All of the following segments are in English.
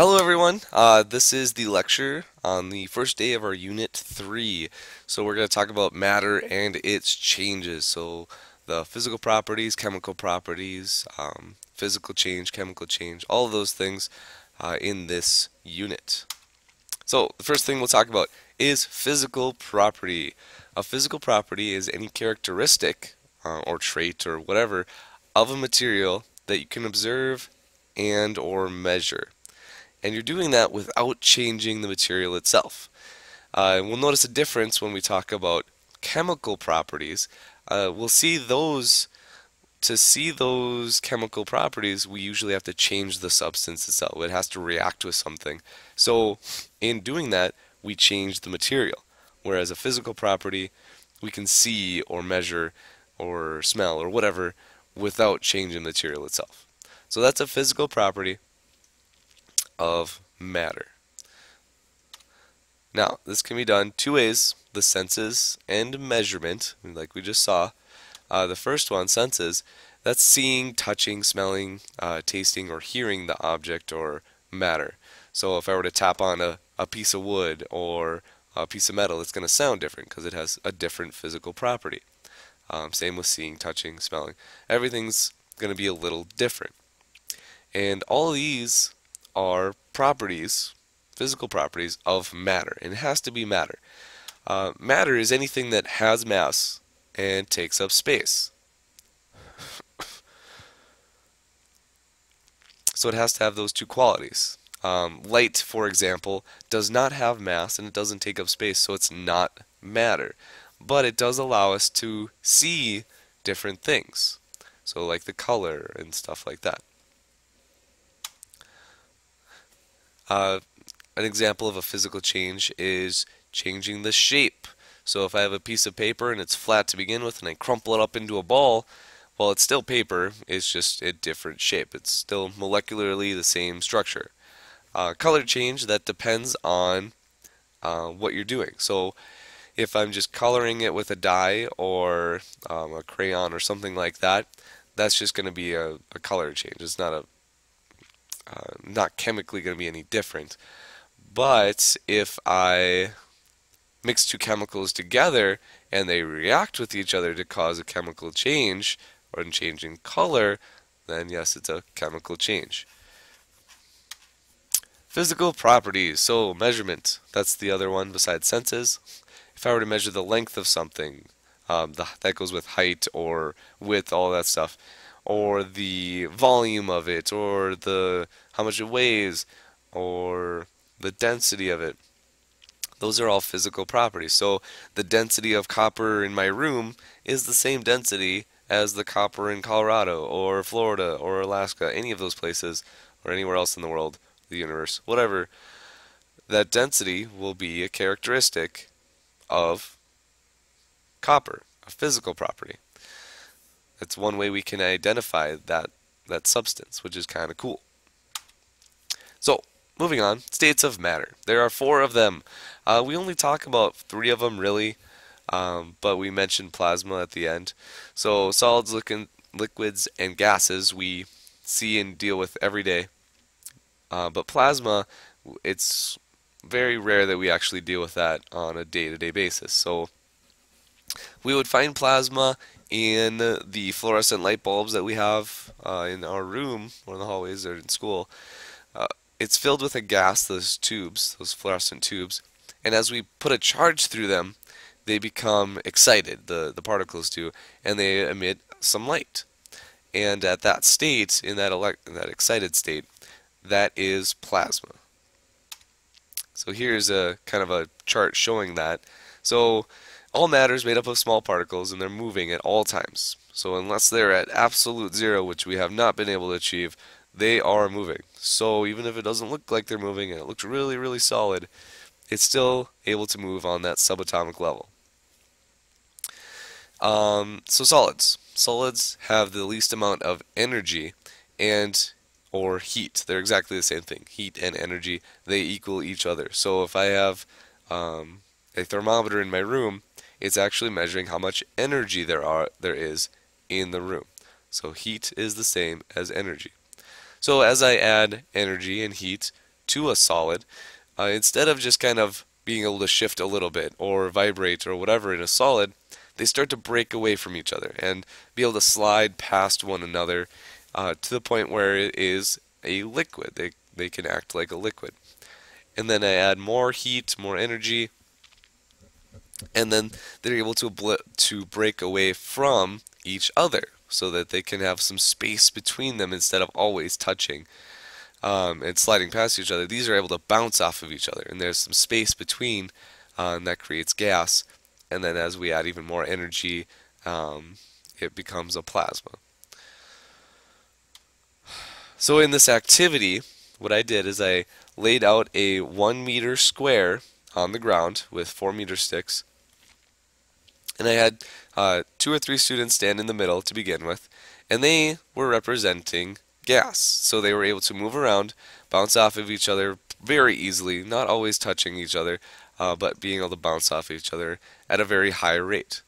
Hello everyone, this is the lecture on the first day of our Unit 3. So we're going to talk about matter and its changes. So the physical properties, chemical properties, physical change, chemical change, all of those things in this unit. So the first thing we'll talk about is physical property. A physical property is any characteristic or trait or whatever of a material that you can observe and or measure. And you're doing that without changing the material itself. We'll notice a difference when we talk about chemical properties. We'll see those, to see those chemical properties, we usually have to change the substance itself. It has to react with something. So in doing that, we change the material. Whereas a physical property, we can see or measure or smell or whatever without changing the material itself. So that's a physical property of matter. Now, this can be done two ways, the senses and measurement, like we just saw. The first one, senses, that's seeing, touching, smelling, tasting, or hearing the object or matter. So if I were to tap on a piece of wood or a piece of metal, it's going to sound different because it has a different physical property. Same with seeing, touching, smelling. Everything's going to be a little different. And all of these are properties, physical properties of matter, and it has to be matter. Matter is anything that has mass and takes up space. So it has to have those two qualities. Light, for example, does not have mass and it doesn't take up space, so it's not matter. But it does allow us to see different things. So like the color and stuff like that. An example of a physical change is changing the shape. So if I have a piece of paper and it's flat to begin with and I crumple it up into a ball, well, it's still paper, it's just a different shape. It's still molecularly the same structure. Color change, that depends on what you're doing. So if I'm just coloring it with a dye or a crayon or something like that, that's just going to be a color change. It's not chemically going to be any different. But if I mix two chemicals together and they react with each other to cause a chemical change or a change in color, then yes, it's a chemical change. Physical properties, so measurement, that's the other one besides senses. If I were to measure the length of something, that goes with height or width, all that stuff, or the volume of it, or how much it weighs, or the density of it. Those are all physical properties. So the density of copper in my room is the same density as the copper in Colorado or Florida or Alaska, any of those places, or anywhere else in the world, the universe, whatever. That density will be a characteristic of copper, a physical property. That's one way we can identify that substance, which is kind of cool. So, moving on, states of matter. There are four of them. We only talk about three of them really, but we mentioned plasma at the end. So solids, liquids, and gases we see and deal with every day. But plasma, it's very rare that we actually deal with that on a day-to-day basis. So we would find plasma in the fluorescent light bulbs that we have in our room or in the hallways or in school. It's filled with a gas, those tubes, those fluorescent tubes, and as we put a charge through them, they become excited, the particles do, and they emit some light. And at that state, in that excited state, that is plasma. So here's a kind of a chart showing that. So all matter is made up of small particles and they're moving at all times. So unless they're at absolute zero, which we have not been able to achieve, they are moving. So even if it doesn't look like they're moving and it looks really, really solid, it's still able to move on that subatomic level. So solids. Solids have the least amount of energy or heat. They're exactly the same thing. Heat and energy, they equal each other. So if I have a thermometer in my room, it's actually measuring how much energy there is in the room. So heat is the same as energy. So as I add energy and heat to a solid, instead of just kind of being able to shift a little bit or vibrate or whatever in a solid, they start to break away from each other and be able to slide past one another to the point where it is a liquid. They can act like a liquid. And then I add more heat, more energy, and then they're able to break away from each other so that they can have some space between them instead of always touching and sliding past each other. These are able to bounce off of each other, and there's some space between, and that creates gas. And then as we add even more energy, it becomes a plasma. So in this activity, what I did is I laid out a 1 meter square on the ground with 4 meter sticks, and I had 2 or 3 students stand in the middle to begin with, and they were representing gas. So they were able to move around, bounce off of each other very easily, not always touching each other, but being able to bounce off each other at a very high rate.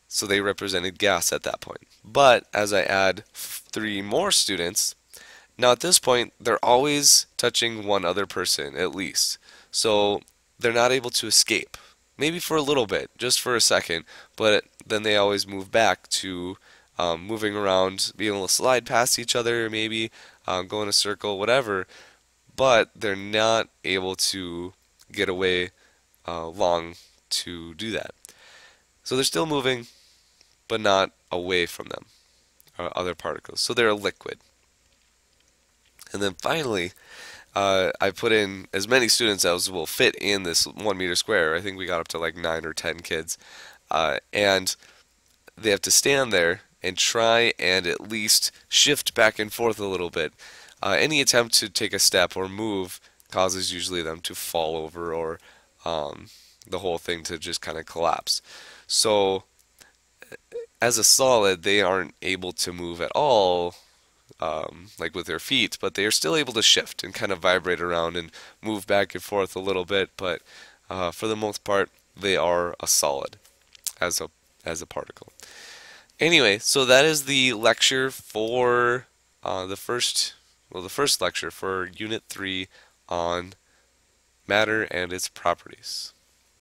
So they represented gas at that point. But as I add 3 more students, now at this point they're always touching one other person at least. So they're not able to escape. Maybe for a little bit, just for a second, but then they always move back to moving around, being able to slide past each other, maybe go in a circle, whatever, but they're not able to get away long to do that. So they're still moving, but not away from them, other particles. So they're a liquid. And then finally, I put in as many students as will fit in this 1 meter square. I think we got up to like 9 or 10 kids. And they have to stand there and try and at least shift back and forth a little bit. Any attempt to take a step or move causes usually them to fall over or the whole thing to just kind of collapse. So as a solid, they aren't able to move at all, like with their feet, but they are still able to shift and kind of vibrate around and move back and forth a little bit. But for the most part, they are a solid as a particle. Anyway, so that is the lecture for the first lecture for Unit 3 on matter and its properties.